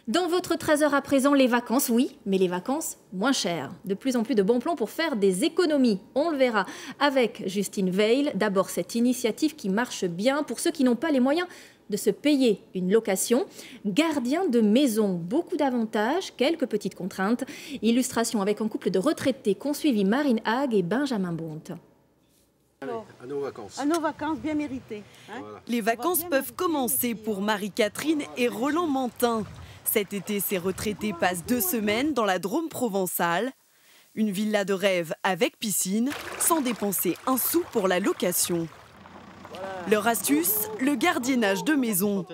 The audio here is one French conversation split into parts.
Dans votre trésor à présent, les vacances, oui, mais les vacances moins chères. De plus en plus de bons plans pour faire des économies. On le verra avec Justine Veil. D'abord, cette initiative qui marche bien pour ceux qui n'ont pas les moyens de se payer une location. Gardien de maison, beaucoup d'avantages, quelques petites contraintes. Illustration avec un couple de retraités qu'ont suivi Marine Hague et Benjamin Bonte. À nos vacances. À nos vacances bien méritées. Hein. Voilà. Les vacances peuvent commencer pour Marie-Catherine et Roland Mantin. Cet été, ces retraités passent 2 semaines dans la Drôme provençale. Une villa de rêve avec piscine, sans dépenser un sou pour la location. Leur astuce, le gardiennage de maison.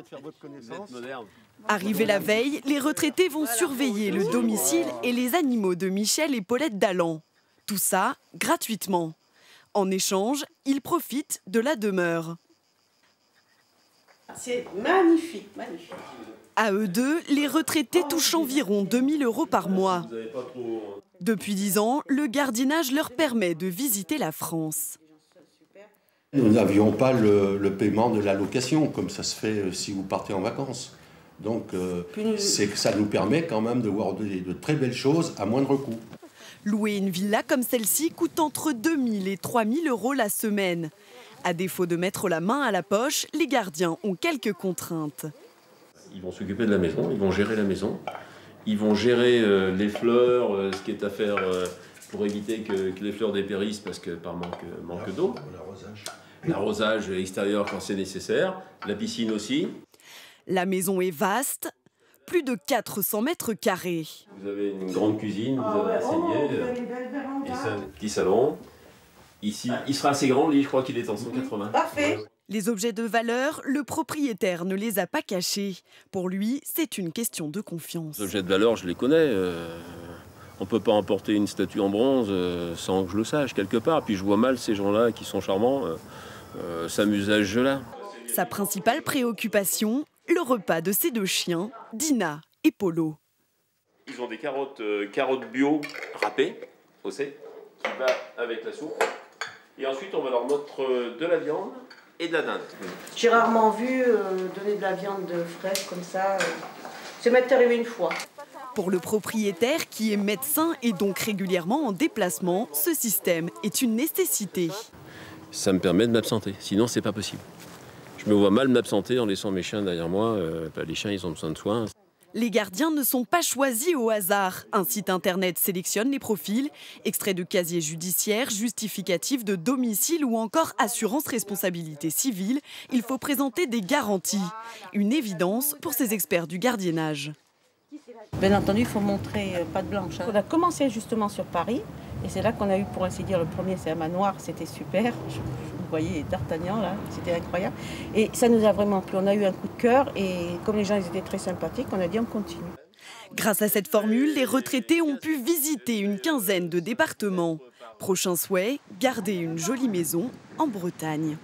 Arrivés la veille, les retraités vont surveiller le domicile et les animaux de Michel et Paulette Dalland. Tout ça gratuitement. En échange, ils profitent de la demeure. C'est magnifique, magnifique. À eux deux, les retraités touchent environ 2 000 € par mois. Depuis 10 ans, le gardiennage leur permet de visiter la France. Nous n'avions pas le paiement de la location, comme ça se fait si vous partez en vacances. Donc, ça nous permet quand même de voir de très belles choses à moindre coût. Louer une villa comme celle-ci coûte entre 2 000 et 3 000 € la semaine. À défaut de mettre la main à la poche, les gardiens ont quelques contraintes. Ils vont s'occuper de la maison, ils vont gérer la maison. Ils vont gérer les fleurs, ce qui est à faire pour éviter que les fleurs dépérissent parce que par manque d'eau. L'arrosage extérieur quand c'est nécessaire, la piscine aussi. La maison est vaste, plus de 400 mètres carrés. Vous avez une grande cuisine, vous avez un cellier, et c'est un petit salon. Ici, il sera assez grand, lui, je crois qu'il est en 180. Parfait. Les objets de valeur, le propriétaire ne les a pas cachés. Pour lui, c'est une question de confiance. Les objets de valeur, je les connais. On ne peut pas emporter une statue en bronze sans que je le sache quelque part. Puis je vois mal ces gens-là qui sont charmants s'amuser à ce jeu-là. Sa principale préoccupation, le repas de ses 2 chiens, Dina et Polo. Ils ont des carottes bio râpées, faussées, qui va avec la soupe. Et ensuite, on va leur mettre de la viande et de la dinde. J'ai rarement vu donner de la viande fraîche comme ça. C'est m'est arrivé une fois. Pour le propriétaire, qui est médecin et donc régulièrement en déplacement, ce système est une nécessité. Ça me permet de m'absenter, sinon c'est pas possible. Je me vois mal m'absenter en laissant mes chiens derrière moi. Les chiens, ils ont besoin de soins. Les gardiens ne sont pas choisis au hasard. Un site internet sélectionne les profils, extrait de casier judiciaire, justificatif de domicile ou encore assurance responsabilité civile. Il faut présenter des garanties. Une évidence pour ces experts du gardiennage. Bien entendu, il faut montrer patte blanche. Hein. On a commencé justement sur Paris et c'est là qu'on a eu, pour ainsi dire, le premier, c'est un manoir, c'était super. Vous voyez, D'Artagnan, là, c'était incroyable. Et ça nous a vraiment plu. On a eu un coup de cœur et comme les gens ils étaient très sympathiques, on a dit on continue. Grâce à cette formule, les retraités ont pu visiter une quinzaine de départements. Prochain souhait, garder une jolie maison en Bretagne.